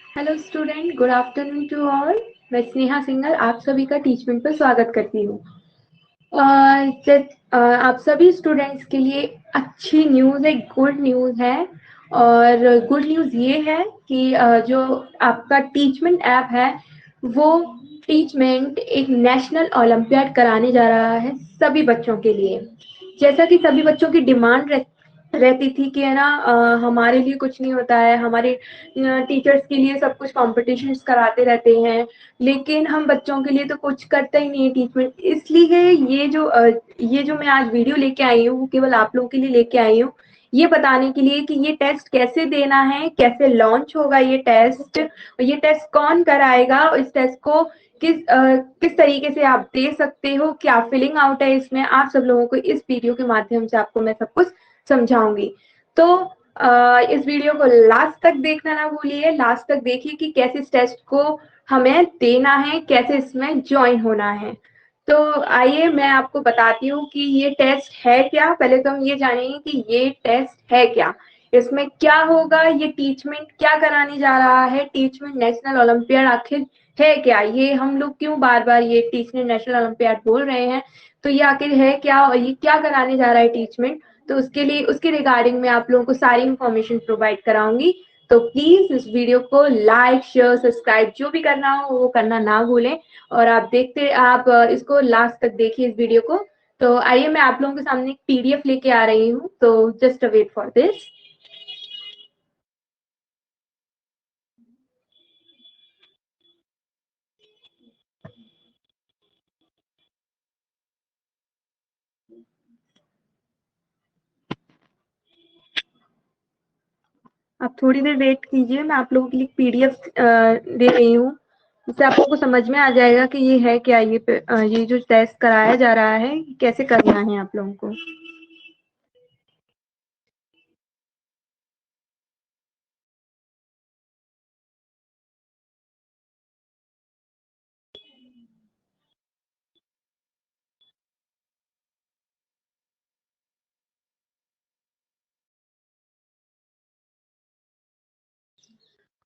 Hello student, good afternoon to all. मैं Sneha single आप सभी का टीचमेंट पर स्वागत करती हूँ। आप सभी स्टूडेंट्स के लिए अच्छी न्यूज़ है, गुड न्यूज़ है। और गुड न्यूज़ ये है कि जो आपका टीचमेंट ऐप है वो टीचमेंट एक नेशनल ओलंपियाड कराने जा रहा है सभी बच्चों के लिए। जैसा कि सभी बच्चों की डिमांड रहती थी कि है ना, हमारे लिए कुछ नहीं होता है, हमारे टीचर्स के लिए सब कुछ कॉम्पिटिशन्स कराते रहते हैं, लेकिन हम बच्चों के लिए तो कुछ करता ही नहीं है टीचमेंट। इसलिए ये जो मैं आज वीडियो लेके आई हूँ वो केवल आप लोगों के लिए लेके आई हूँ, ये बताने के लिए कि ये टेस्ट कैसे देना है, कैसे लॉन्च होगा ये टेस्ट कौन कराएगा, इस टेस्ट को किस तरीके से आप दे सकते हो, क्या फिलिंग आउट है इसमें, आप सब लोगों को इस वीडियो के माध्यम से आपको मैं सब कुछ समझाऊंगी। तो इस वीडियो को लास्ट तक देखना ना भूलिए, लास्ट तक देखिए कि कैसे इस टेस्ट को हमें देना है, कैसे इसमें ज्वाइन होना है। तो आइए मैं आपको बताती हूँ कि ये टेस्ट है क्या। पहले तो हम ये जानेंगे कि ये टेस्ट है क्या, इसमें क्या होगा, ये टीचमेंट क्या कराने जा रहा है, टीचमेंट नेशनल ओलंपियाड आखिर है क्या। ये हम लोग क्यों बार बार ये टीचमेंट नेशनल ओलंपियाड बोल रहे हैं, तो ये आखिर है क्या और ये क्या कराने जा रहा है टीचमेंट। तो उसके लिए उसके रिगार्डिंग मैं आप लोगों को सारी इंफॉर्मेशन प्रोवाइड कराऊंगी। तो प्लीज इस वीडियो को लाइक शेयर सब्सक्राइब जो भी करना हो वो करना ना भूलें। और आप इसको लास्ट तक देखिए इस वीडियो को। तो आइए मैं आप लोगों के सामने एक पीडीएफ लेके आ रही हूँ, तो जस्ट वेट फॉर दिस। आप थोड़ी देर वेट कीजिए, मैं आप लोगों के लिए पीडीएफ दे रही हूँ, जिससे आप लोगों को समझ में आ जाएगा कि ये है क्या, ये जो टेस्ट कराया जा रहा है कैसे करना है आप लोगों को।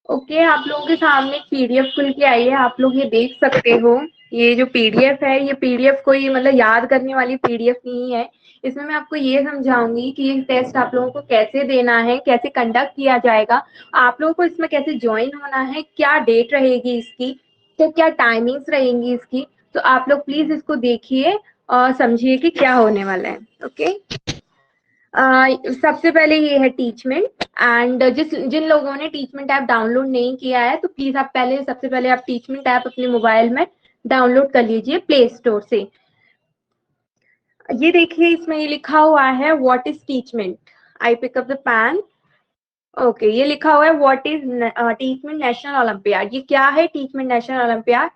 ओके, आप लोगों के सामने एक पीडीएफ खुल के आई है, आप लोग ये देख सकते हो। ये जो पीडीएफ है, ये पीडीएफ कोई मतलब याद करने वाली पीडीएफ नहीं है। इसमें मैं आपको ये समझाऊंगी कि ये टेस्ट आप लोगों को कैसे देना है, कैसे कंडक्ट किया जाएगा, आप लोगों को इसमें कैसे ज्वाइन होना है, क्या डेट रहेगी इसकी, तो क्या टाइमिंग्स रहेंगी इसकी। तो आप लोग प्लीज इसको देखिए और समझिए कि क्या होने वाला है। ओके, सबसे पहले ये है टीचमेंट। एंड जिन लोगों ने टीचमेंट ऐप डाउनलोड नहीं किया है तो प्लीज आप सबसे पहले आप टीचमेंट ऐप अपने मोबाइल में डाउनलोड कर लीजिए प्ले स्टोर से। ये देखिए, इसमें ये लिखा हुआ है what is Teachmint. I pick up the pen. Okay, ये लिखा हुआ है what is Teachmint national olympiad. ये क्या है टीचमेंट नेशनल ओलंपियाड।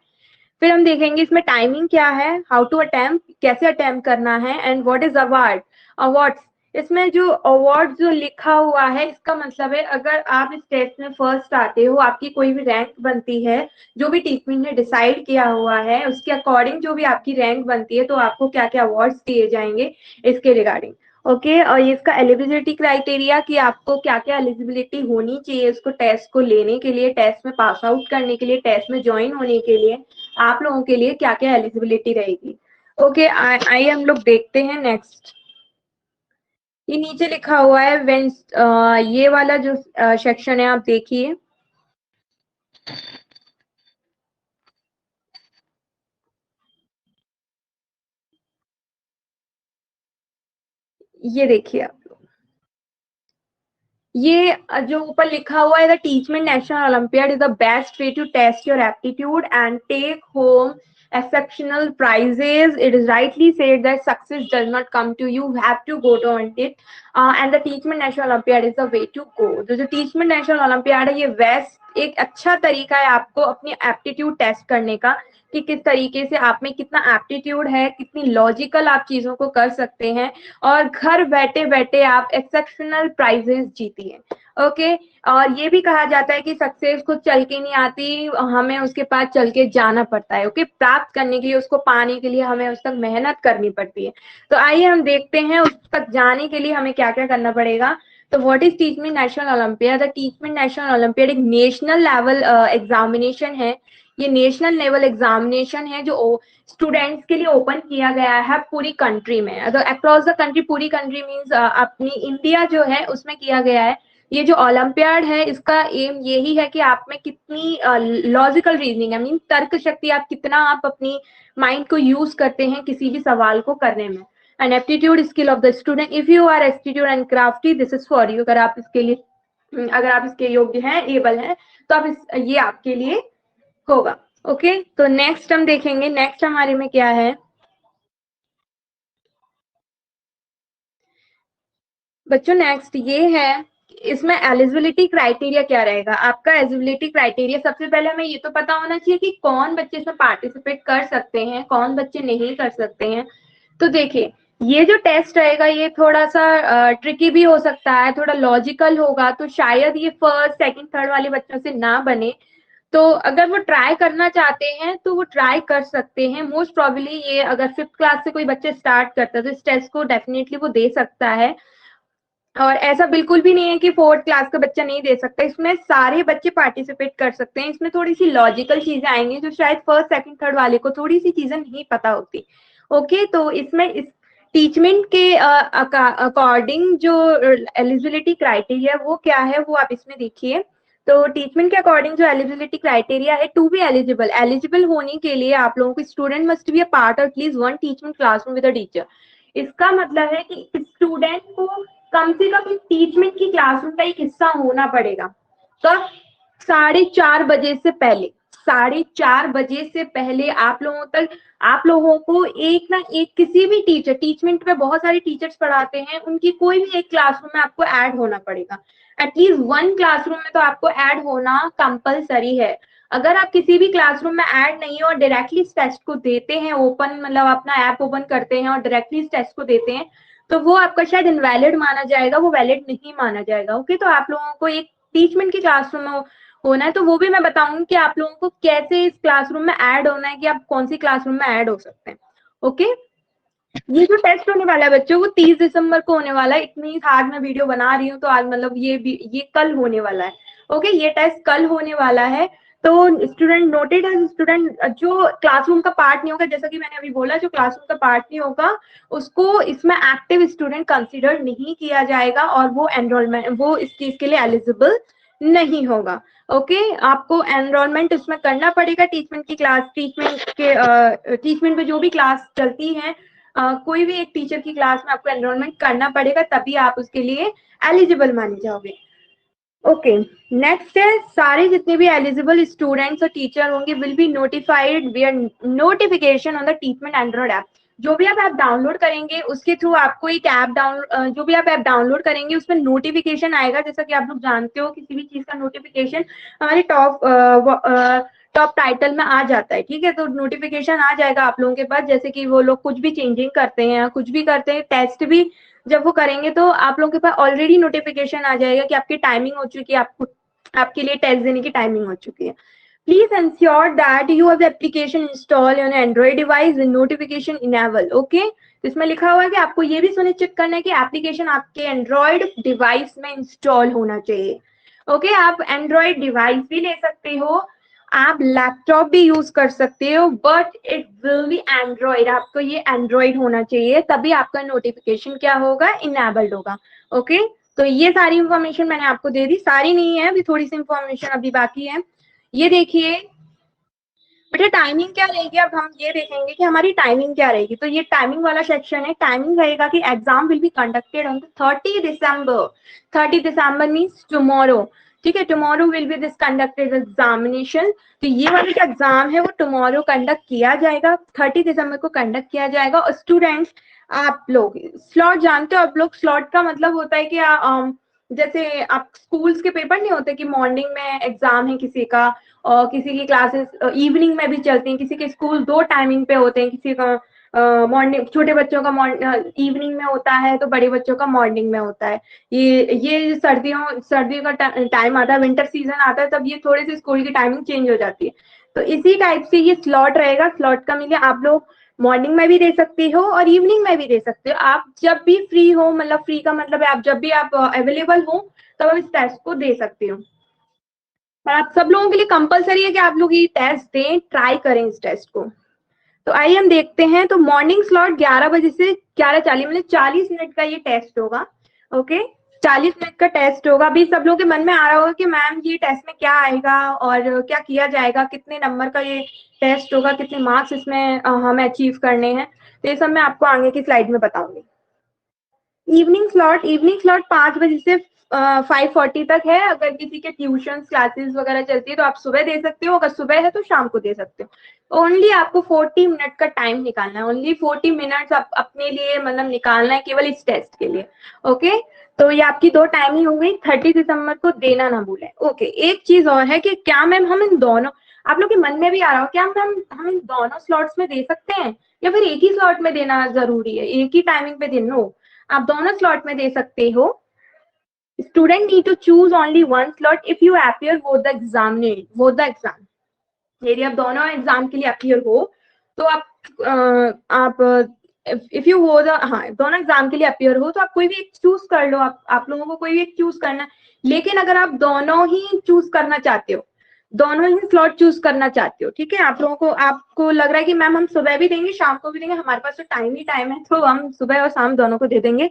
फिर हम देखेंगे इसमें टाइमिंग क्या है, हाउ टू अटेम्प्ट, कैसे अटेम्प्ट करना है, and what is award, awards. इसमें जो अवार्ड जो लिखा हुआ है इसका मतलब है अगर आप इस टेस्ट में फर्स्ट आते हो, आपकी कोई भी रैंक बनती है, जो भी टीचमेंट ने डिसाइड किया हुआ है उसके अकॉर्डिंग जो भी आपकी रैंक बनती है तो आपको क्या क्या अवार्ड्स दिए जाएंगे इसके रिगार्डिंग। ओके, और ये इसका एलिजिबिलिटी क्राइटेरिया कि आपको क्या क्या एलिजिबिलिटी होनी चाहिए इसको टेस्ट को लेने के लिए, टेस्ट में पास आउट करने के लिए, टेस्ट में ज्वाइन होने के लिए आप लोगों के लिए क्या क्या एलिजिबिलिटी रहेगी। ओके, आइए हम लोग देखते हैं नेक्स्ट। ये नीचे लिखा हुआ है व्हेन, ये वाला जो सेक्शन है आप देखिए। ये देखिए आप, ये जो ऊपर लिखा हुआ है the Teachmint national olympiad is the best way to test your aptitude and take home exceptional prizes. It is rightly said that success does not come to you have to go to earn it, and the teachment national olympiad is the way to go. तो जो teachment national olympiad है ये best एक अच्छा तरीका है आपको अपनी एप्टीट्यूड टेस्ट करने का, कि किस तरीके से आप में कितना एप्टीट्यूड है, कितनी लॉजिकल आप चीजों को कर सकते हैं, और घर बैठे बैठे आप एक्सेप्शनल प्राइजेस जीतिए। ओके, और ये भी कहा जाता है कि सक्सेस को चल के नहीं आती, हमें उसके पास चल के जाना पड़ता है। ओके, प्राप्त करने के लिए, उसको पाने के लिए हमें उस तक मेहनत करनी पड़ती है। तो आइए हम देखते हैं उस तक जाने के लिए हमें क्या क्या करना पड़ेगा। तो what is Teachmint national olympiad? The Teachmint national olympiad एक नेशनल लेवल एग्जामिनेशन है। ये नेशनल लेवल एग्जामिनेशन है जो स्टूडेंट्स के लिए ओपन किया गया है पूरी कंट्री में, अक्रॉस द कंट्री। पूरी कंट्री मीन्स अपनी इंडिया जो है उसमें किया गया है। ये जो ओलंपियाड है इसका एम यही है कि आप में कितनी लॉजिकल रीजनिंग है, मीन तर्क शक्ति, आप कितना आप अपनी माइंड को यूज करते हैं किसी भी सवाल को करने में। And aptitude skill of the student, if you are aptitude and crafty this is for you. अगर आप इसके लिए, अगर आप इसके योग्य हैं, एबल हैं, तो आप ये आपके लिए होगा। ओके, तो नेक्स्ट हम देखेंगे, नेक्स्ट हमारे में क्या है बच्चों। नेक्स्ट ये है, इसमें एलिजिबिलिटी क्राइटेरिया क्या रहेगा। आपका एलिजिबिलिटी क्राइटेरिया, सबसे पहले हमें ये तो पता होना चाहिए कि कौन बच्चे इसमें पार्टिसिपेट कर सकते हैं, कौन बच्चे नहीं कर सकते हैं। तो देखिए, ये जो टेस्ट रहेगा ये थोड़ा सा ट्रिकी भी हो सकता है, थोड़ा लॉजिकल होगा, तो शायद ये फर्स्ट सेकंड थर्ड वाले बच्चों से ना बने। तो अगर वो ट्राई करना चाहते हैं तो वो ट्राई कर सकते हैं। मोस्ट प्रोबेबली ये अगर 5th क्लास से कोई बच्चे स्टार्ट करता है तो इस टेस्ट को डेफिनेटली वो दे सकता है। और ऐसा बिल्कुल भी नहीं है कि 4th क्लास का बच्चा नहीं दे सकता, इसमें सारे बच्चे पार्टिसिपेट कर सकते हैं। इसमें थोड़ी सी लॉजिकल चीजें आएंगी जो शायद फर्स्ट सेकंड थर्ड वाले को थोड़ी सी चीजें नहीं पता होती। ओके, तो इसमें इस टीचमेंट के अकॉर्डिंग जो एलिजिबिलिटी क्राइटेरिया वो क्या है वो आप इसमें देखिए। तो टीचमेंट के अकॉर्डिंग जो एलिजिबिलिटी क्राइटेरिया है, टू बी एलिजिबल, एलिजिबल होने के लिए आप लोगों को student must be a part of at least one Teachmint classroom with a teacher. इसका मतलब है कि स्टूडेंट को कम से कम टीचमेंट की क्लासरूम का एक हिस्सा होना पड़ेगा। तो 4:30 बजे से पहले, 4:30 बजे से पहले आप लोगों तक, आप लोगों को एक ना एक किसी भी टीचर, टीचमेंट में बहुत सारे टीचर्स पढ़ाते हैं, उनकी कोई भी एक क्लासरूम में आपको ऐड होना पड़ेगा। एटलीस्ट वन क्लासरूम में तो आपको ऐड होना कंपलसरी है। अगर आप किसी भी क्लासरूम में ऐड नहीं हो और डायरेक्टली इस टेस्ट को देते हैं, ओपन मतलब अपना ऐप ओपन करते हैं और डायरेक्टली इस टेस्ट को देते हैं, तो वो आपका शायद इनवैलिड माना जाएगा, वो वैलिड नहीं माना जाएगा। ओके, तो आप लोगों को एक टीचमेंट की क्लासरूम में होना है, तो वो भी मैं बताऊंगी कि आप लोगों को कैसे इस क्लासरूम में ऐड होना है, कि आप कौन सी क्लासरूम में ऐड हो सकते हैं। ओके, ये जो टेस्ट होने वाला है बच्चों वो 30 दिसंबर को होने वाला है। इतनी आज मैं वीडियो बना रही हूँ तो आज मतलब ये कल होने वाला है। ओके, ये टेस्ट कल होने वाला है। तो स्टूडेंट नोटेड है, स्टूडेंट जो क्लासरूम का पार्ट नहीं होगा, जैसा कि मैंने अभी बोला, जो क्लासरूम का पार्ट नहीं होगा उसको इसमें एक्टिव स्टूडेंट कंसीडर नहीं किया जाएगा और वो एनरोलमेंट, वो इस चीज के लिए एलिजिबल नहीं होगा। ओके, आपको एनरोलमेंट उसमें करना पड़ेगा। टीचमेंट की क्लास, टीचमेंट में जो भी क्लास चलती है, कोई भी एक टीचर की क्लास में आपको एनरोलमेंट करना पड़ेगा, तभी आप उसके लिए एलिजिबल माने जाओगे। ओके, नेक्स्ट है, सारे जितने भी एलिजिबल स्टूडेंट्स और टीचर होंगे will be notified wear notification on the Teachmint Android app. जो भी आप ऐप डाउनलोड करेंगे उसके थ्रू आपको एक ऐप जो भी आप ऐप डाउनलोड करेंगे उसमें नोटिफिकेशन आएगा। जैसा कि आप लोग जानते हो किसी भी चीज का नोटिफिकेशन हमारे टॉप टाइटल में आ जाता है। ठीक है, तो नोटिफिकेशन आ जाएगा आप लोगों के पास। जैसे कि वो लोग कुछ भी चेंजिंग करते हैं, कुछ भी करते हैं, टेस्ट भी जब वो करेंगे तो आप लोगों के पास ऑलरेडी नोटिफिकेशन आ जाएगा कि आपकी टाइमिंग हो चुकी है, आपको आपके लिए टेस्ट देने की टाइमिंग हो चुकी है। Please ensure that you have the application installed on Android device with notification enable. Okay? इसमें लिखा हुआ है कि आपको ये भी सुनिश्चित करना है कि एप्लीकेशन आपके एंड्रॉइड डिवाइस में इंस्टॉल होना चाहिए। ओके, आप एंड्रॉइड डिवाइस भी ले सकते हो, आप लैपटॉप भी यूज कर सकते हो, but it will be Android. आपको ये एंड्रॉइड होना चाहिए, तभी आपका नोटिफिकेशन क्या होगा, इनेबल्ड होगा। ओके, तो ये सारी इंफॉर्मेशन मैंने आपको दे दी, सारी नहीं है, अभी थोड़ी सी इंफॉर्मेशन अभी बाकी है। ये देखिए बेटा, टाइमिंग क्या रहेगी, अब हम ये देखेंगे कि हमारी टाइमिंग क्या रहेगी। तो ये टाइमिंग वाला सेक्शन है। टाइमिंग रहेगा कि exam will be conducted on 30 December. 30 December means tomorrow. ठीक है, tomorrow will be this conducted examination. तो ये वाला जो एग्जाम है वो टुमारो कंडक्ट किया जाएगा, 30 दिसंबर को कंडक्ट किया जाएगा। और स्टूडेंट्स, आप लोग स्लॉट जानते हो, आप लोग स्लॉट का मतलब होता है कि जैसे आप स्कूल्स के पेपर नहीं होते कि मॉर्निंग में एग्जाम है किसी का और किसी की क्लासेस इवनिंग में भी चलती हैं, किसी के स्कूल दो टाइमिंग पे होते हैं, किसी का मॉर्निंग, छोटे बच्चों का इवनिंग में होता है तो बड़े बच्चों का मॉर्निंग में होता है। ये सर्दियों का टाइम आता है, विंटर सीजन आता है, तब ये थोड़ी सी स्कूल की टाइमिंग चेंज हो जाती है। तो इसी टाइप से ये स्लॉट रहेगा। स्लॉट का मतलब आप लोग मॉर्निंग में भी दे सकते हो और इवनिंग में भी दे सकते हो। आप जब भी फ्री हो, मतलब फ्री का मतलब है आप जब भी आप अवेलेबल हो तब आप इस टेस्ट को दे सकते हो। पर आप सब लोगों के लिए कंपलसरी है कि आप लोग ये टेस्ट दें, ट्राई करें इस टेस्ट को। तो आइए हम देखते हैं। तो मॉर्निंग स्लॉट 11 बजे से 11:40, मतलब 40 मिनट का ये टेस्ट होगा। ओके, 40 मिनट का टेस्ट होगा। अभी सब लोगों के मन में आ रहा होगा कि मैम ये टेस्ट में क्या आएगा और क्या किया जाएगा, कितने नंबर का ये टेस्ट होगा, कितने मार्क्स इसमें हमें अचीव करने हैं। तो ये सब मैं आपको आगे की स्लाइड में बताऊंगी। इवनिंग स्लॉट 5 बजे से 5:40 तक है। अगर किसी के ट्यूशन क्लासेस वगैरह चलती है तो आप सुबह दे सकते हो, अगर सुबह है तो शाम को दे सकते हो। ओनली आपको 40 मिनट का टाइम निकालना है, ओनली 40 मिनट्स आप अपने लिए मतलब निकालना है केवल इस टेस्ट के लिए। ओके, तो ये आपकी 2 टाइमिंग हो गई। 30 दिसंबर को देना ना भूलें। ओके, एक चीज और है कि क्या मैम हम इन दोनों, आप लोग के मन में भी आ रहा हो क्या मैम हम इन दोनों स्लॉट्स में दे सकते हैं या फिर एक ही स्लॉट में देना जरूरी है, एक ही टाइमिंग पे देना हो? आप दोनों स्लॉट में दे सकते हो। Student need to choose only one slot if you appear both the exam. यदि आप दोनों एग्जाम के लिए अपियर हो तो आप इफ यू हो द, हाँ दोनों एग्जाम के लिए अपियर हो तो आप कोई भी एक चूज कर लो। आप लोगों को कोई भी एक चूज करना है। लेकिन अगर आप दोनों ही चूज करना चाहते हो, दोनों ही स्लॉट चूज करना चाहते हो, ठीक है, आप लोगों को, आपको लग रहा है कि मैम हम सुबह भी देंगे शाम को भी देंगे, हमारे पास तो टाइम ही टाइम है तो हम सुबह और शाम दोनों को दे देंगे।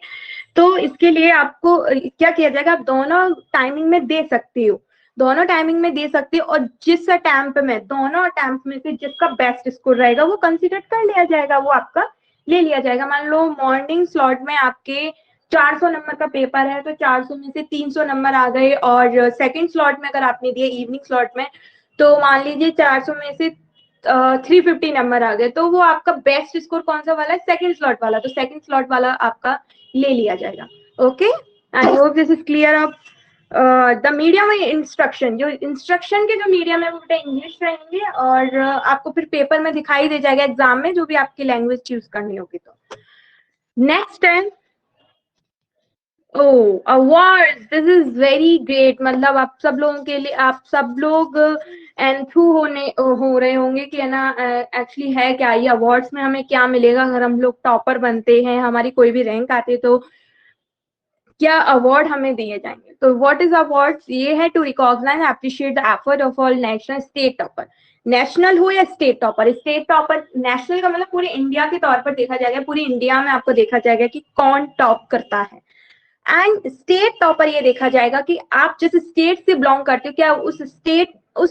तो इसके लिए आपको क्या किया जाएगा, आप दोनों टाइमिंग में दे सकते हो, दोनों टाइमिंग में दे सकते हो। और जिस अटेम्प्ट में, दोनों अटेम्प्ट में से जिसका बेस्ट स्कोर रहेगा वो कंसिडर कर लिया जाएगा, वो आपका ले लिया जाएगा। मान लो मॉर्निंग स्लॉट में आपके 400 नंबर का पेपर है तो 400 में से 300 नंबर आ गए, और सेकंड स्लॉट में अगर आपने दिया इवनिंग स्लॉट में तो मान लीजिए 400 में से 350 नंबर आ गए, तो वो आपका बेस्ट स्कोर कौन सा वाला है, सेकंड स्लॉट वाला, तो सेकंड स्लॉट वाला आपका ले लिया जाएगा। Okay, I hope this is clear. अब द मीडियम इंस्ट्रक्शन, जो इंस्ट्रक्शन के जो मीडियम है वो बेटा इंग्लिश रहेंगे, और आपको फिर पेपर में दिखाई दे जाएगा एग्जाम में, जो भी आपकी लैंग्वेज चूज करनी होगी। तो नेक्स्ट है ओ award, this is very great. मतलब आप सब लोगों के लिए, आप सब लोग एंथू हो रहे होंगे कि है ना एक्चुअली है क्या ये अवार्ड्स में हमें क्या मिलेगा अगर हम लोग टॉपर बनते हैं, हमारी कोई भी रैंक आती है तो क्या अवार्ड हमें दिए जाएंगे। तो व्हाट इज अवार्ड्स, ये है to recognise appreciate the effort of all national state topper, national हो या state topper. State topper, national का मतलब पूरे इंडिया के तौर पर देखा जाएगा, पूरी इंडिया में आपको देखा जाएगा कि कौन टॉप करता है। एंड स्टेट टॉपर ये देखा जाएगा कि आप जिस स्टेट से बिलोंग करते हो, क्या उस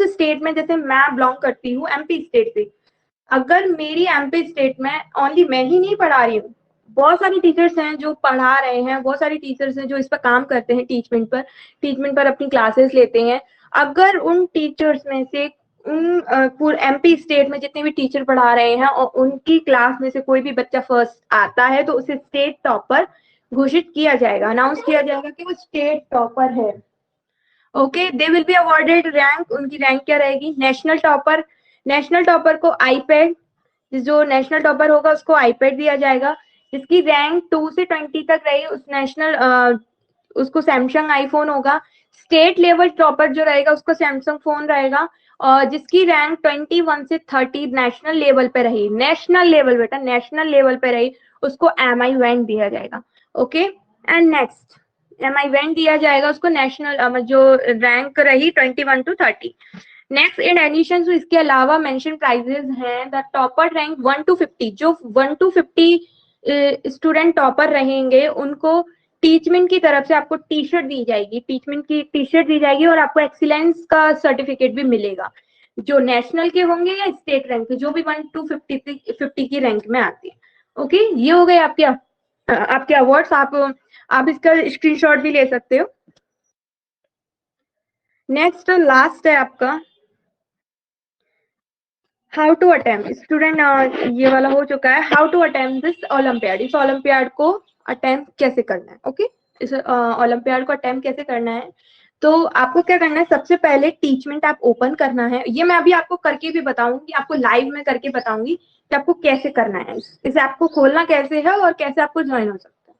स्टेट में, जैसे मैं बिलोंग करती हूँ एमपी स्टेट से, अगर मेरी एमपी स्टेट में ओनली मैं ही नहीं पढ़ा रही हूँ, बहुत सारी टीचर्स हैं जो पढ़ा रहे हैं, बहुत सारी टीचर्स हैं जो इस पर काम करते हैं, टीचमेंट पर अपनी क्लासेस लेते हैं। अगर उन टीचर्स में से उन पूरे एमपी स्टेट में जितने भी टीचर पढ़ा रहे हैं और उनकी क्लास में से कोई भी बच्चा फर्स्ट आता है तो उसे स्टेट टॉपर घोषित किया जाएगा, अनाउंस किया जाएगा कि वो स्टेट टॉपर है। Okay, they will be awarded rank, उनकी रैंक क्या रहेगी, नेशनल टॉपर को आईपैड, जो नेशनल टॉपर होगा उसको आईपैड दिया जाएगा। जिसकी रैंक 2 से 20 तक रही उस उसको सैमसंग आईफोन होगा। स्टेट लेवल टॉपर जो रहेगा उसको सैमसंग फोन रहेगा। और जिसकी रैंक 21 से 30 नेशनल लेवल पे रही, नेशनल लेवल बेटा नेशनल लेवल पे रही, उसको एमआई वैन दिया जाएगा। ओके, एंड नेक्स्ट एमआई वैन दिया जाएगा उसको नेशनल, जो रैंक रही 21 to 30। नेक्स्ट इन एडिशन तो इसके अलावा मेंशन प्राइजेस हैं, द टॉपर रैंक 1 to 50, जो 1 to 50 स्टूडेंट टॉपर रहेंगे उनको टीचमेंट की तरफ से आपको टी शर्ट दी जाएगी, टीचमेंट की टी शर्ट दी जाएगी, और आपको एक्सीलेंस का सर्टिफिकेट भी मिलेगा, जो नेशनल के होंगे या स्टेट रैंक के, जो भी 1 to 50 की रैंक में आती है। ओके, ये हो गए आपके अवार्ड्स। आप इसका स्क्रीनशॉट भी ले सकते हो। नेक्स्ट लास्ट है आपका हाउ टू अटेम्प्ट, स्टूडेंट ये वाला हो चुका है, how to attempt this olympiad, इस ओलंपियाड को अटेम्प्ट कैसे करना है। ओके, इस ओलंपियाड को अटेम्प्ट कैसे करना है, तो आपको क्या करना है, सबसे पहले टीचमेंट ऐप ओपन करना है। ये मैं अभी आपको करके भी बताऊंगी, आपको लाइव में करके बताऊंगी कि आपको कैसे करना है, इस ऐप को खोलना कैसे है और कैसे आपको ज्वाइन हो सकता है।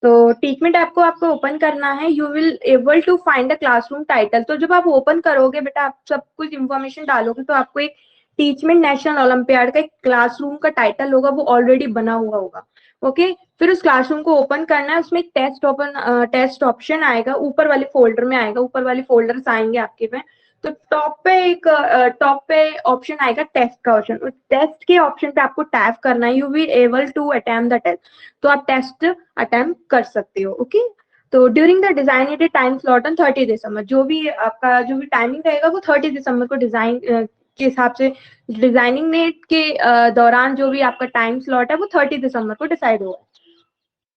तो टीचमेंट ऐप को आपको ओपन करना है, you will able to find the classroom title. तो जब आप ओपन करोगे बेटा, आप सब कुछ इन्फॉर्मेशन डालोगे तो आपको एक टीचमेंट नेशनल ओलंपियाड का एक क्लासरूम का टाइटल होगा, वो ऑलरेडी बना हुआ होगा। ओके, फिर उस क्लासरूम को ओपन करना है, उसमें एक टेस्ट ऑप्शन आएगा, ऊपर वाले फोल्डर में आएगा, ऊपर वाले फोल्डर्स आएंगे आपके में। तो टॉप पे ऑप्शन आएगा टेस्ट का ऑप्शन, उस टेस्ट के ऑप्शन पे आपको टैप करना है, you will able to attempt the test, तो आप टेस्ट अटेम्प्ट कर सकते हो। ओके, तो during the designated time slot on 30 दिसंबर, जो भी आपका जो भी टाइमिंग रहेगा वो 30 दिसंबर को डिजाइन के हिसाब से, डिजाइनिंग नेट के दौरान जो भी आपका टाइम स्लॉट है वो 30 दिसंबर को डिसाइड होगा।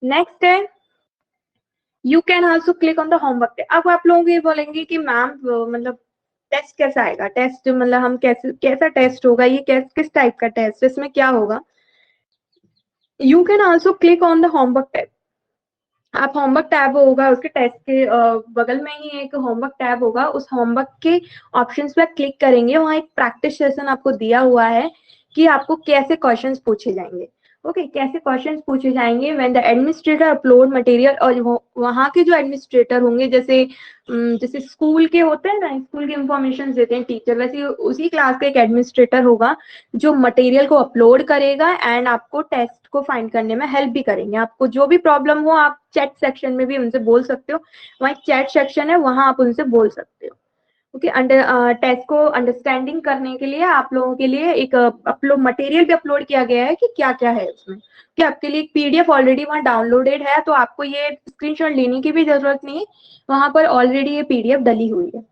नेक्स्ट है, you can also click on the homework. अब आप लोग ये बोलेंगे कि मैम मतलब टेस्ट कैसा आएगा, टेस्ट मतलब हम कैसा टेस्ट होगा, ये किस टाइप का टेस्ट, इसमें क्या होगा। You can also click on the homework tab. आप होमवर्क टैब होगा उसके टेस्ट के बगल में ही एक होमवर्क टैब होगा, उस होमवर्क के ऑप्शंस पे क्लिक करेंगे, वहाँ एक प्रैक्टिस सेशन आपको दिया हुआ है कि आपको कैसे क्वेश्चंस पूछे जाएंगे। ओके, कैसे क्वेश्चंस पूछे जाएंगे when the administrator upload material, और वहाँ के जो एडमिनिस्ट्रेटर होंगे, जैसे स्कूल के होते हैं ना, स्कूल की इंफॉर्मेशन देते हैं टीचर, वैसे उसी क्लास का एक एडमिनिस्ट्रेटर होगा जो मटेरियल को अपलोड करेगा एंड आपको टेस्ट को फाइंड करने में हेल्प भी करेंगे। आपको जो भी प्रॉब्लम हो आप चैट सेक्शन में भी उनसे बोल सकते हो, वहाँ चैट सेक्शन है, वहां आप उनसे बोल सकते हो। ओके, टेस्ट को अंडरस्टैंडिंग करने के लिए आप लोगों के लिए एक अपलोड मटेरियल भी अपलोड किया गया है कि क्या क्या है उसमें, कि आपके लिए एक पीडीएफ ऑलरेडी वहाँ डाउनलोडेड है, तो आपको ये स्क्रीनशॉट लेने की भी जरूरत नहीं है, वहां पर ऑलरेडी ये पीडीएफ डली हुई है।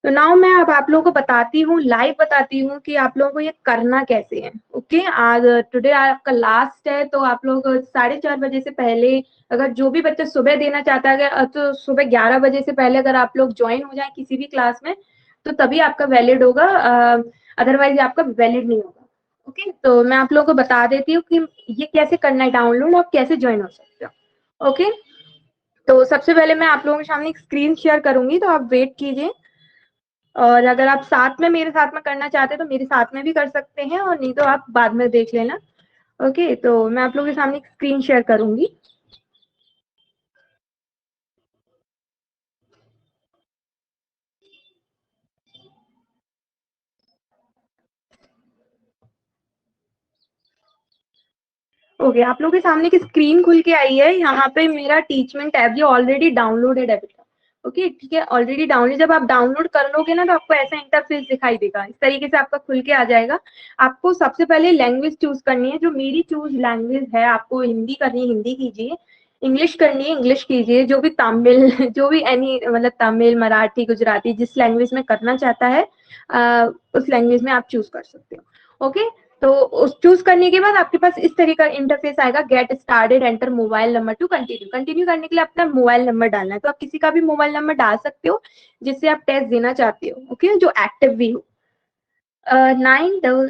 तो नाउ मैं अब आप लोगों को बताती हूँ, लाइव बताती हूँ कि आप लोगों को ये करना कैसे है। ओके, आज टुडे आपका लास्ट है, तो आप लोग 4:30 बजे से पहले, अगर जो भी बच्चा सुबह देना चाहता है तो सुबह 11 बजे से पहले अगर आप लोग ज्वाइन हो जाए किसी भी क्लास में, तो तभी आपका वैलिड होगा, अदरवाइज आपका वैलिड नहीं होगा। ओके, तो मैं आप लोगों को बता देती हूँ कि ये कैसे करना है डाउनलोड और कैसे ज्वाइन हो सकते हो। ओके, तो सबसे पहले मैं आप लोगों के सामने एक स्क्रीन शेयर करूंगी, तो आप वेट कीजिए, और अगर आप साथ में मेरे साथ में करना चाहते हैं तो मेरे साथ में भी कर सकते हैं, और नहीं तो आप बाद में देख लेना। ओके, तो मैं आप लोगों के सामने एक स्क्रीन शेयर करूंगी। ओके, आप लोगों के सामने की स्क्रीन खुल के आई है, यहाँ पे मेरा टीचमेंट टैब ये ऑलरेडी डाउनलोडेड है बेटा। ओके, ठीक है, ऑलरेडी डाउनलोड, जब आप डाउनलोड कर लोगे ना तो आपको ऐसा इंटरफेस दिखाई देगा, इस तरीके से आपका खुल के आ जाएगा। आपको सबसे पहले लैंग्वेज चूज करनी है, जो मेरी चूज लैंग्वेज है, आपको हिंदी करनी है हिंदी कीजिए, इंग्लिश करनी है इंग्लिश कीजिए, जो भी तमिल जो भी एनी मतलब तमिल मराठी गुजराती जिस लैंग्वेज में करना चाहता है उस लैंग्वेज में आप चूज कर सकते हो। ओके, तो उस चूज करने के बाद आपके पास इस तरह का इंटरफेस आएगा, get started, enter mobile number two continue. Continue करने के लिए अपना मोबाइल नंबर डालना है, तो आप किसी का भी मोबाइल नंबर डाल सकते हो जिससे आप टेस्ट देना चाहते हो। ओके, जो एक्टिव भी हो। 9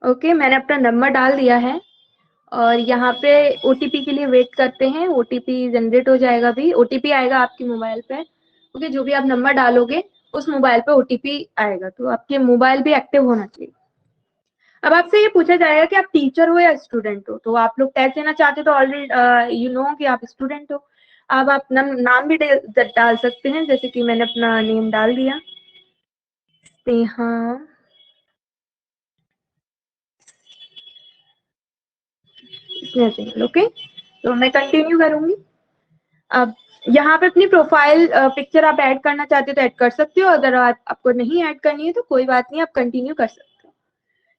ओके, मैंने अपना नंबर डाल दिया है, और यहाँ पे ओटीपी के लिए वेट करते हैं, ओटीपी जनरेट हो जाएगा, भी ओटीपी आएगा आपके मोबाइल पे। ओके, जो भी आप नंबर डालोगे उस मोबाइल पे ओटीपी आएगा, तो आपके मोबाइल भी एक्टिव होना चाहिए। अब आपसे ये पूछा जाएगा कि आप टीचर हो या स्टूडेंट हो, तो आप लोग टेस्ट देना चाहते हो तो ऑलरेडी यू नो कि आप स्टूडेंट हो। अब आप नाम भी डाल सकते हैं, जैसे कि मैंने अपना नेम डाल दिया, स्नेहा। ओके, तो मैं कंटिन्यू करूंगी। अब यहाँ पे अपनी प्रोफाइल पिक्चर आप ऐड करना चाहते हो तो ऐड कर सकते हो, अगर आपको नहीं ऐड करनी है तो कोई बात नहीं, आप कंटिन्यू कर सकते हो।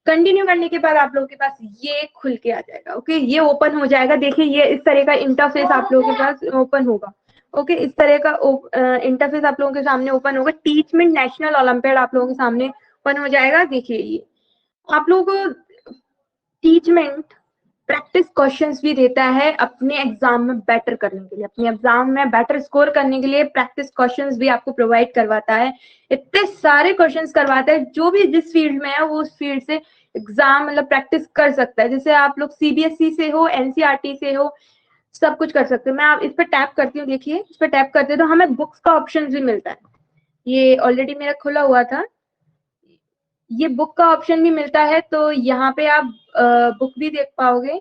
कंटिन्यू करने के बाद आप लोगों के पास ये खुल के आ जाएगा। ओके, ये ओपन हो जाएगा, देखिए ये इस तरह का इंटरफेस आप लोगों के पास ओपन होगा। ओके, इस तरह का इंटरफेस आप लोगों के सामने ओपन होगा, टीचमेंट नेशनल ओलंपियाड आप लोगों के सामने ओपन हो जाएगा। देखिए ये आप लोगों को टीचमेंट प्रैक्टिस क्वेश्चंस भी देता है अपने एग्जाम में बेटर करने के लिए, अपने एग्जाम में बेटर स्कोर करने के लिए प्रैक्टिस क्वेश्चंस भी आपको प्रोवाइड करवाता है। इतने सारे क्वेश्चंस करवाता है, जो भी जिस फील्ड में है वो उस फील्ड से एग्जाम मतलब प्रैक्टिस कर सकता है। जैसे आप लोग सीबीएसई से हो, एनसीईआरटी से हो, सब कुछ कर सकते हो। मैं आप इस पर टैप करती हूँ, देखिए इस पर टैप करते तो हमें बुक्स का ऑप्शन भी मिलता है, ये ऑलरेडी मेरा खुला हुआ था, ये बुक का ऑप्शन भी मिलता है, तो यहाँ पे आप बुक भी देख पाओगे।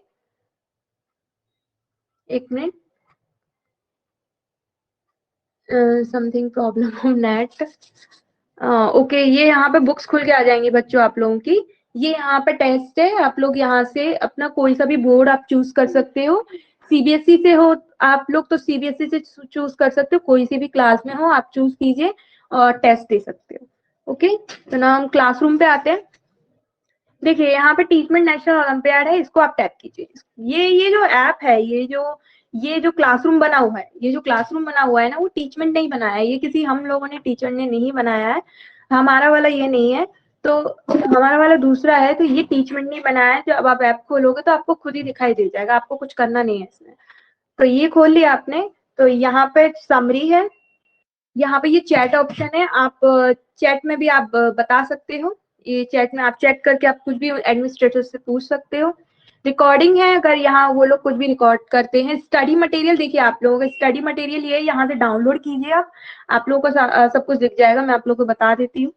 एक minute, something problem of net. Okay, ये यहाँ पे बुक्स खुल के आ जाएंगी बच्चों आप लोगों की। ये यहाँ पे टेस्ट है, आप लोग यहाँ से अपना कोई सा भी बोर्ड आप चूज कर सकते हो। सीबीएसई से हो आप लोग तो सीबीएसई से चूज कर सकते हो, कोई सी भी क्लास में हो आप चूज कीजिए और टेस्ट दे सकते हो। ओके, तो ना हम क्लासरूम पे आते हैं। देखिए यहाँ पे टीचमेंट नेशनल ओलंपियाड है, इसको आप टैप कीजिए। ये जो ऐप है, ये जो क्लासरूम बना हुआ है, ये जो क्लासरूम बना हुआ है ना, वो टीचमेंट नहीं बनाया है, ये किसी हम लोगों ने टीचर ने नहीं बनाया है। हमारा वाला ये नहीं है, तो हमारा वाला दूसरा है। तो ये टीचमेंट नहीं बनाया है। जब आप ऐप खोलोगे तो आपको खुद ही दिखाई दे जाएगा, आपको कुछ करना नहीं है इसमें। तो ये खोल लिया आपने, तो यहाँ पे समरी है, यहाँ पे ये चैट ऑप्शन है, आप चैट में भी आप बता सकते हो। ये चैट में आप चैट करके आप कुछ भी एडमिनिस्ट्रेटर से पूछ सकते हो। रिकॉर्डिंग है, अगर यहाँ वो लोग कुछ भी रिकॉर्ड करते हैं। स्टडी मटेरियल देखिए, आप लोगों का स्टडी मटेरियल ये यहाँ से डाउनलोड कीजिए आप लोगों को सब कुछ दिख जाएगा। मैं आप लोगों को बता देती हूँ।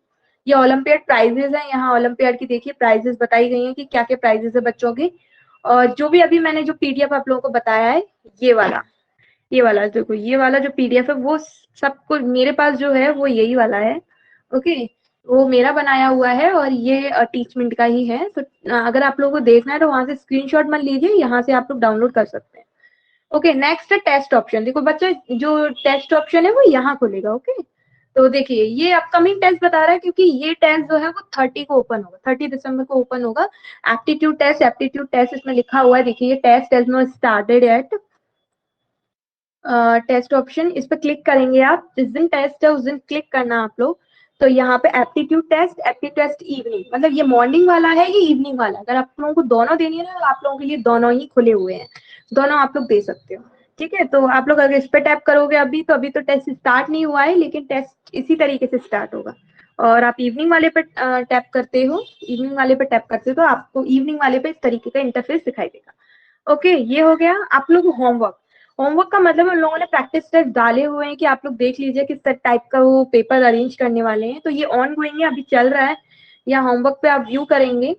ये ओलंपियाड प्राइजेस है, यहाँ ओलंपियाड की देखिए प्राइजेस बताई गई है कि क्या क्या प्राइजेस है बच्चों की। और जो भी अभी मैंने जो पीडीएफ आप लोगों को बताया है, ये वाला ये वाला देखो, ये वाला जो पीडीएफ है वो सब कुछ मेरे पास जो है वो यही वाला है। ओके, वो मेरा बनाया हुआ है और ये टीचमेंट का ही है। तो अगर आप लोगों को देखना है तो वहां से स्क्रीनशॉट मत लीजिए, यहाँ से आप लोग डाउनलोड कर सकते हैं। ओके, नेक्स्ट है टेस्ट ऑप्शन। देखो बच्चे, जो टेस्ट ऑप्शन है वो यहाँ खुलेगा। ओके, तो देखिए ये अपकमिंग टेस्ट बता रहा है, क्योंकि ये टेस्ट जो है वो 30 को ओपन होगा, 30 दिसंबर को ओपन होगा। एप्टीट्यूड टेस्ट इसमें लिखा हुआ है, देखिए test has not started yet. Test option, इस पर क्लिक करेंगे आप, जिस दिन टेस्ट है उस दिन क्लिक करना आप लोग। तो यहाँ पे एप्टीट्यूड टेस्ट इवनिंग, मतलब ये मॉर्निंग वाला है, ये इवनिंग वाला। अगर आप लोगों को दोनों देनी है ना, तो आप लोगों के लिए दोनों ही खुले हुए हैं, दोनों आप लोग दे सकते हो। ठीक है, तो आप लोग अगर इस पे टैप करोगे अभी तो टेस्ट स्टार्ट नहीं हुआ है, लेकिन टेस्ट इसी तरीके से स्टार्ट होगा। और आप इवनिंग वाले पे टैप करते हो, इवनिंग वाले पे टैप करते हो तो आपको इवनिंग वाले पे इस तरीके का इंटरफेस दिखाई देगा। ओके, ये हो गया आप लोग होमवर्क। होमवर्क का मतलब हम लोगों ने प्रैक्टिस टेस्ट डाले हुए हैं कि आप लोग देख लीजिए किस टाइप का वो पेपर अरेंज करने वाले हैं। तो ये ऑन गोइंग है, अभी चल रहा है। या होमवर्क पे आप व्यू करेंगे,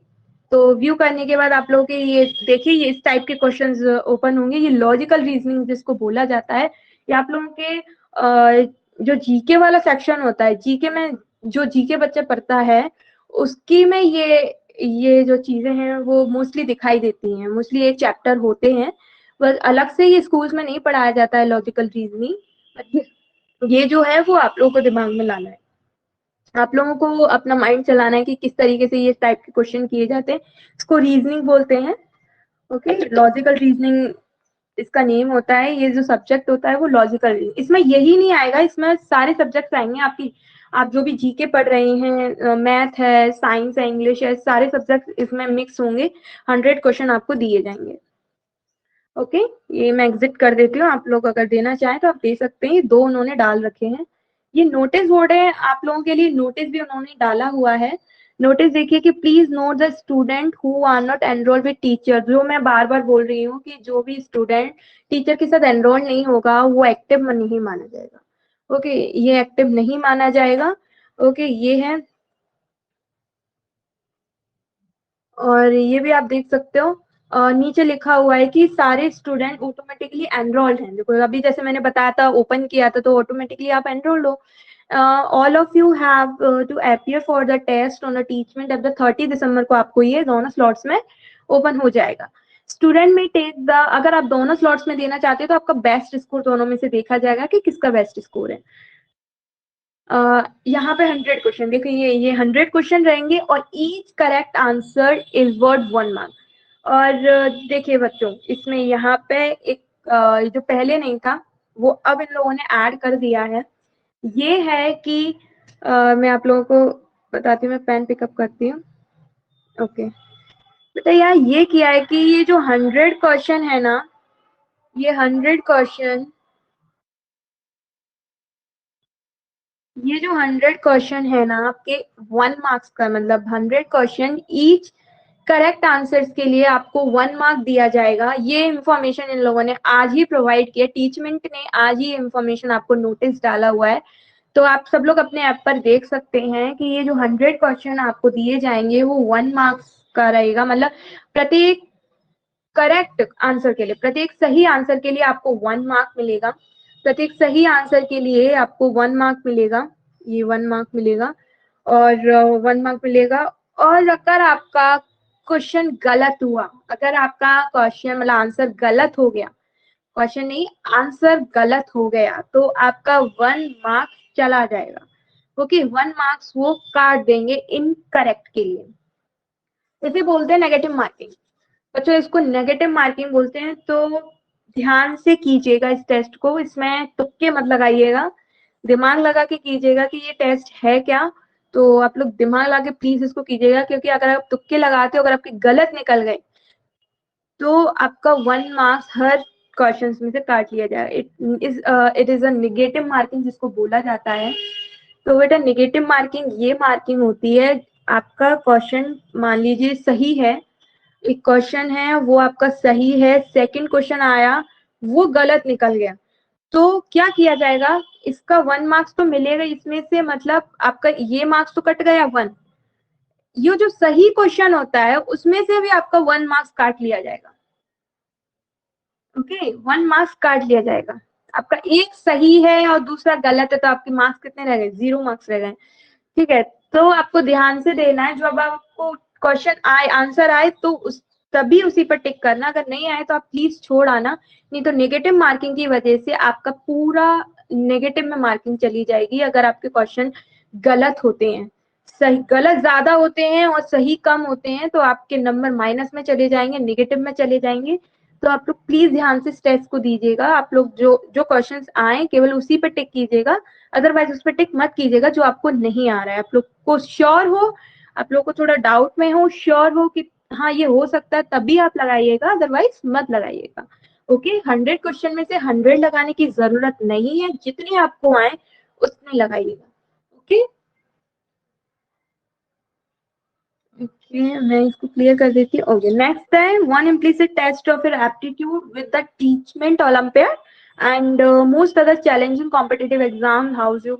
तो व्यू करने के बाद आप लोगों के ये देखिए, ये इस टाइप के क्वेश्चंस ओपन होंगे। ये लॉजिकल रीजनिंग जिसको बोला जाता है, ये आप लोगों के जो जीके वाला सेक्शन होता है, जीके में जो जीके बच्चे पढ़ता है उसकी में ये जो चीजें हैं वो मोस्टली दिखाई देती हैं। मोस्टली एक चैप्टर होते हैं, बस अलग से ये स्कूल्स में नहीं पढ़ाया जाता है लॉजिकल रीजनिंग। ये जो है वो आप लोगों को दिमाग में लाना है, आप लोगों को अपना माइंड चलाना है कि किस तरीके से ये टाइप के क्वेश्चन किए जाते हैं। इसको रीजनिंग बोलते हैं। ओके, लॉजिकल रीजनिंग इसका नेम होता है। ये जो सब्जेक्ट होता है वो लॉजिकल रीजनिंग, इसमें यही नहीं आएगा, इसमें सारे सब्जेक्ट्स आएंगे आपकी। आप जो भी जीके पढ़ रहे हैं, मैथ है, साइंस है, इंग्लिश है, सारे सब्जेक्ट इसमें मिक्स होंगे। 100 क्वेश्चन आपको दिए जाएंगे। ओके, ये मैं एग्जिट कर देती हूँ, आप लोग अगर देना चाहें तो आप दे सकते हैं। ये दो उन्होंने डाल रखे हैं। ये नोटिस बोर्ड है, आप लोगों के लिए नोटिस भी उन्होंने डाला हुआ है। नोटिस देखिए कि please note the student who are not enrol with teacher. जो मैं बार बार बोल रही हूँ कि जो भी स्टूडेंट टीचर के साथ एनरोल नहीं होगा वो एक्टिव नहीं माना जाएगा। ओके, ये एक्टिव नहीं माना जाएगा। ओके, ये है। और ये भी आप देख सकते हो, नीचे लिखा हुआ है कि सारे स्टूडेंट ऑटोमेटिकली एनरोल्ड हैं। देखो अभी जैसे मैंने बताया था, ओपन किया था तो ऑटोमेटिकली आप एनरोल्ड हो। All of you have to appear for the test on the Teachmint at the 30 दिसंबर को आपको ये दोनों स्लॉट्स में ओपन हो जाएगा। स्टूडेंट में टेक द, अगर आप दोनों स्लॉट्स में देना चाहते हो तो आपका बेस्ट स्कोर दोनों में से देखा जाएगा कि किसका बेस्ट स्कोर है। यहाँ पे 100 क्वेश्चन देखो, ये 100 क्वेश्चन रहेंगे और each correct answer is worth 1 mark. और देखिए बच्चों, इसमें यहाँ पे एक जो पहले नहीं था वो अब इन लोगों ने ऐड कर दिया है। ये है कि मैं आप लोगों को बताती हूँ, मैं पेन पिकअप करती हूँ। ओके, बेटा यार ये किया है कि ये जो 100 क्वेश्चन है ना, ये 100 क्वेश्चन, ये जो 100 क्वेश्चन है ना आपके 1 मार्क्स का, मतलब 100 क्वेश्चन ईच करेक्ट आंसर्स के लिए आपको 1 मार्क दिया जाएगा। ये इंफॉर्मेशन इन लोगों ने आज ही प्रोवाइड किया, टीचमेंट ने आज ही इंफॉर्मेशन आपको नोटिस डाला हुआ है। तो आप सब लोग अपने ऐप पर देख सकते हैं कि ये जो 100 क्वेश्चन आपको दिए जाएंगे वो 1 मार्क्स का रहेगा। मतलब प्रत्येक करेक्ट आंसर के लिए, प्रत्येक सही आंसर के लिए आपको 1 मार्क मिलेगा। प्रत्येक सही आंसर के लिए आपको 1 मार्क मिलेगा, ये 1 मार्क मिलेगा और 1 मार्क मिलेगा। और अगर आपका क्वेश्चन गलत हुआ, अगर आपका क्वेश्चन मतलब आंसर गलत हो गया, क्वेश्चन नहीं आंसर गलत हो गया, तो आपका 1 मार्क्स चला जाएगा। ओके, 1 मार्क्स वो काट देंगे इनकरेक्ट के लिए। इसे बोलते हैं नेगेटिव मार्किंग। बच्चों इसको नेगेटिव मार्किंग बोलते हैं। तो ध्यान से कीजिएगा इस टेस्ट को, इसमें तुक्के मत लगाइएगा, दिमाग लगा के कीजिएगा कि ये टेस्ट है क्या। तो आप लोग दिमाग लगा के प्लीज इसको कीजिएगा, क्योंकि अगर आप तुक्के लगाते हो, अगर आपके गलत निकल गए तो आपका 1 मार्क्स हर क्वेश्चन में से काट लिया जाएगा। It is a negative marking जिसको बोला जाता है। तो बेटा नेगेटिव मार्किंग ये मार्किंग होती है, आपका क्वेश्चन मान लीजिए सही है, एक क्वेश्चन है वो आपका सही है, सेकंड क्वेश्चन आया वो गलत निकल गया, तो क्या किया जाएगा, इसका 1 मार्क्स तो मिलेगा इसमें से, मतलब आपका ये मार्क्स तो कट गया 1, ये जो सही क्वेश्चन होता है उसमें से भी आपका 1 मार्क्स काट लिया जाएगा। ओके, 1 मार्क्स काट लिया जाएगा। आपका एक सही है और दूसरा गलत है, तो आपके मार्क्स कितने रह गए, 0 मार्क्स रह गए। ठीक है, तो आपको ध्यान से देना है, जब आपको क्वेश्चन आए, आंसर आए तो तभी उसी पर टिक करना, अगर नहीं आए तो आप प्लीज छोड़ आना, नहीं तो नेगेटिव मार्किंग की वजह से आपका पूरा नेगेटिव में मार्किंग चली जाएगी अगर आपके क्वेश्चन गलत होते हैं। सही गलत ज्यादा होते हैं और सही कम होते हैं तो आपके नंबर माइनस में चले जाएंगे, नेगेटिव में चले जाएंगे। तो आप लोग प्लीज ध्यान से इस टेस्ट को दीजिएगा, आप लोग जो जो क्वेश्चंस आए केवल उसी पर टिक कीजिएगा, अदरवाइज उस पर टिक मत कीजिएगा जो आपको नहीं आ रहा है। आप लोग को श्योर हो, आप लोग को थोड़ा डाउट में हो, श्योर हो कि हाँ ये हो सकता है, तभी आप लगाइएगा, अदरवाइज मत लगाइएगा। ओके, 100 क्वेश्चन में से 100 लगाने की जरूरत नहीं है, जितने आपको आए उतने लगाइएगा। ओके ओके, मैं इसको क्लियर कर देती हूँ। ओके, नेक्स्ट है one implicit test of your aptitude with the Teachmint olympiad and most other challenging competitive exam, how you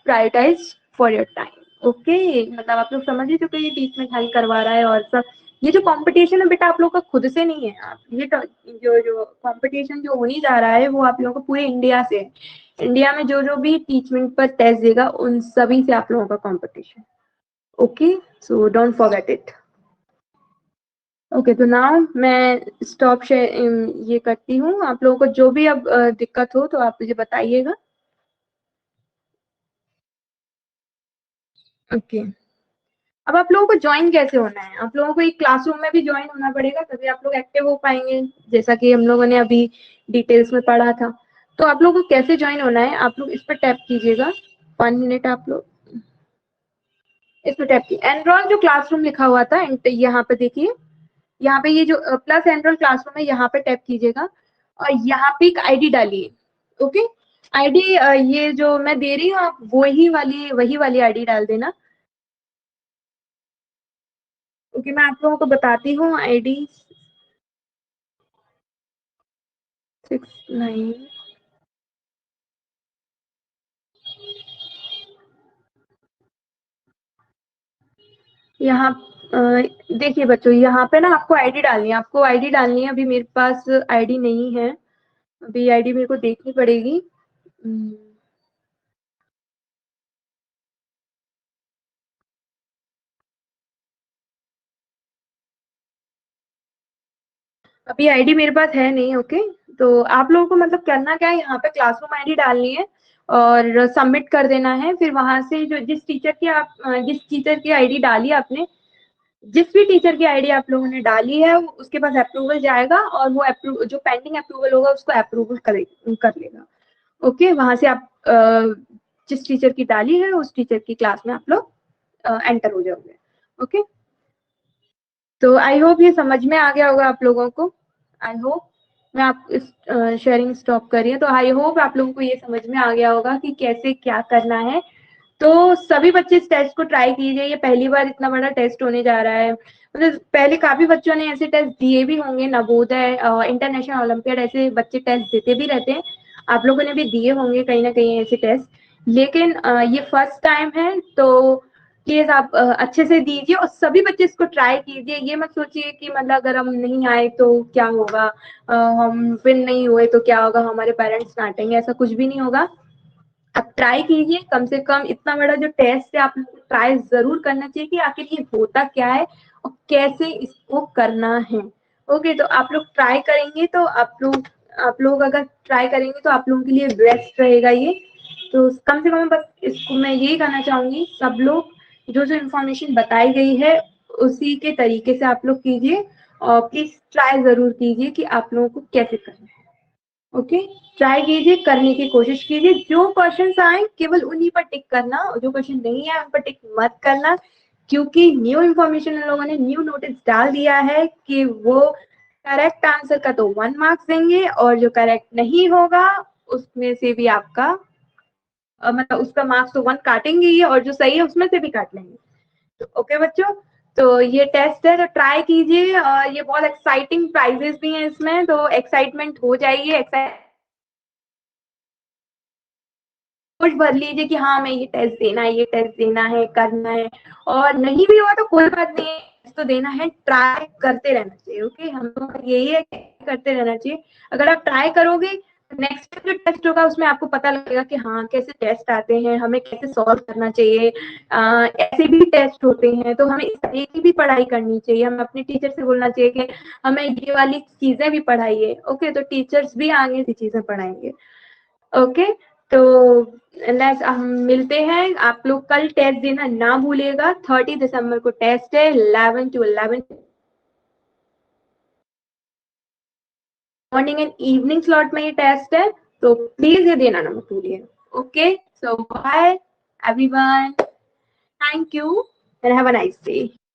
prioritize for your time. Okay, मतलब आप लोग समझ ही चुके ये टीचमेंट हल करवा रहा है और सब। ये जो कंपटीशन है बेटा आप लोग का खुद से नहीं है, आप ये जो जो कंपटीशन जो होने जा रहा है वो आप लोगों को पूरे इंडिया से है। इंडिया में जो जो भी टीचमेंट पर टेस्ट देगा उन सभी से आप लोगों का competition. Okay, so don't forget it. Okay, तो नाउ मैं स्टॉप शेयर ये करती हूँ। आप लोगों को जो भी अब दिक्कत हो तो आप मुझे बताइएगा। ओके, अब आप लोगों को ज्वाइन कैसे होना है, आप लोगों को एक क्लासरूम में भी ज्वाइन होना पड़ेगा, तभी आप लोग एक्टिव हो पाएंगे, जैसा कि हम लोगों ने अभी डिटेल्स में पढ़ा था। तो आप लोगों को कैसे ज्वाइन होना है, आप लोग इस पर टैप कीजिएगा। 1 मिनट, आप लोग इस पर टैप कीजिए, एनरोल जो क्लासरूम लिखा हुआ था यहाँ पे देखिए, यहाँ पे ये जो प्लस एनरोल क्लासरूम है यहाँ पे टैप कीजिएगा और यहाँ पे एक आईडी डालिए। ओके, आईडी ये जो मैं दे रही हूँ आप वही वाली आईडी डाल देना। ओके, मैं आप लोगों को बताती हूँ आईडी 69। यहाँ देखिए बच्चों, यहाँ पे ना आपको आईडी डालनी है, आपको आईडी डालनी है। अभी मेरे पास आईडी नहीं है, अभी आईडी मेरे को देखनी पड़ेगी। अभी आईडी मेरे पास है नहीं। ओके, तो आप लोगों को मतलब करना क्या है, यहाँ पे क्लासरूम आईडी डालनी है और सबमिट कर देना है। फिर वहां से जो जिस टीचर की आईडी डाली आपने, जिस भी टीचर की आईडी आप लोगों ने डाली है उसके पास अप्रूवल जाएगा और वो जो पेंडिंग अप्रूवल होगा उसको अप्रूवल कर लेगा। ओके, वहां से आप जिस टीचर की डाली है उस टीचर की क्लास में आप लोग एंटर हो जाओगे। ओके, तो आई होप ये समझ में आ गया होगा आप लोगों को। आई होप, मैं आप इस शेयरिंग स्टॉप करिए, तो आई होप आप लोगों को ये समझ में आ गया होगा कि कैसे क्या करना है। तो सभी बच्चे इस टेस्ट को ट्राई कीजिए, ये पहली बार इतना बड़ा टेस्ट होने जा रहा है। मतलब पहले काफी बच्चों ने ऐसे टेस्ट दिए भी होंगे, नवोदय इंटरनेशनल ओलंपियाड ऐसे बच्चे टेस्ट देते भी रहते हैं, आप लोगों ने भी दिए होंगे कहीं ना कहीं ऐसे टेस्ट, लेकिन ये फर्स्ट टाइम है। तो प्लीज आप अच्छे से दीजिए और सभी बच्चे इसको ट्राई कीजिए। ये मत सोचिए कि मतलब अगर हम नहीं आए तो क्या होगा, हम विन नहीं हुए तो क्या होगा, हमारे पेरेंट्स डांटेंगे, ऐसा कुछ भी नहीं होगा। आप ट्राई कीजिए, कम से कम इतना बड़ा जो टेस्ट है आप ट्राई जरूर करना चाहिए कि आखिर ये होता क्या है और कैसे इसको करना है। ओके, तो आप लोग ट्राई करेंगे तो आप लोग अगर ट्राई करेंगे तो आप लोगों के लिए बेस्ट रहेगा ये। तो कम से कम बस इसको मैं यही कहना चाहूंगी, सब लोग जो जो इन्फॉर्मेशन बताई गई है उसी के तरीके से आप लोग कीजिए और प्लीज ट्राई जरूर कीजिए कि आप लोगों को कैसे करना है। ओके, ट्राई कीजिए, करने की कोशिश कीजिए, जो क्वेश्चन आए केवल उन्हीं पर टिक करना, जो क्वेश्चन नहीं है उन पर टिक मत करना, क्योंकि न्यू इन्फॉर्मेशन इन लोगों ने न्यू नोटिस डाल दिया है कि वो करेक्ट आंसर का तो 1 मार्क्स देंगे और जो करेक्ट नहीं होगा उसमें से भी आपका मतलब उसका मार्क्स तो 1 काटेंगे ही और जो सही है उसमें से भी काट लेंगे। तो ओके बच्चों, तो ये टेस्ट है तो ट्राई कीजिए और ये बहुत एक्साइटिंग प्राइजेस भी हैं इसमें, तो एक्साइटमेंट हो जाइए, कुछ भर लीजिए कि हाँ हमें ये टेस्ट देना है, ये टेस्ट देना है, करना है। और नहीं भी हुआ तो कोई बात नहीं है, टेस्ट तो देना है, ट्राई करते रहना चाहिए। ओके, हम लोग का यही है कि करते रहना चाहिए। अगर आप ट्राई करोगे नेक्स्ट जो टेस्ट होगा उसमें आपको पता लगेगा कि हाँ कैसे टेस्ट आते हैं, हमें कैसे सॉल्व करना चाहिए। ऐसे भी टेस्ट होते हैं तो हमें इस तरह की भी पढ़ाई करनी चाहिए, हमें अपने टीचर से बोलना चाहिए कि हमें ये वाली चीजें भी पढ़ाइए। ओके, तो टीचर्स भी आगे से चीजें पढ़ाएंगे। ओके, तो नेक्स्ट हम मिलते हैं। आप लोग कल टेस्ट देना ना भूलिएगा, 30 दिसंबर को टेस्ट है, 11 to 11 morning and evening slot में ये टेस्ट है, तो प्लीज ये देना ना मत भूलिए। Okay, so bye everyone, thank you and have a nice day.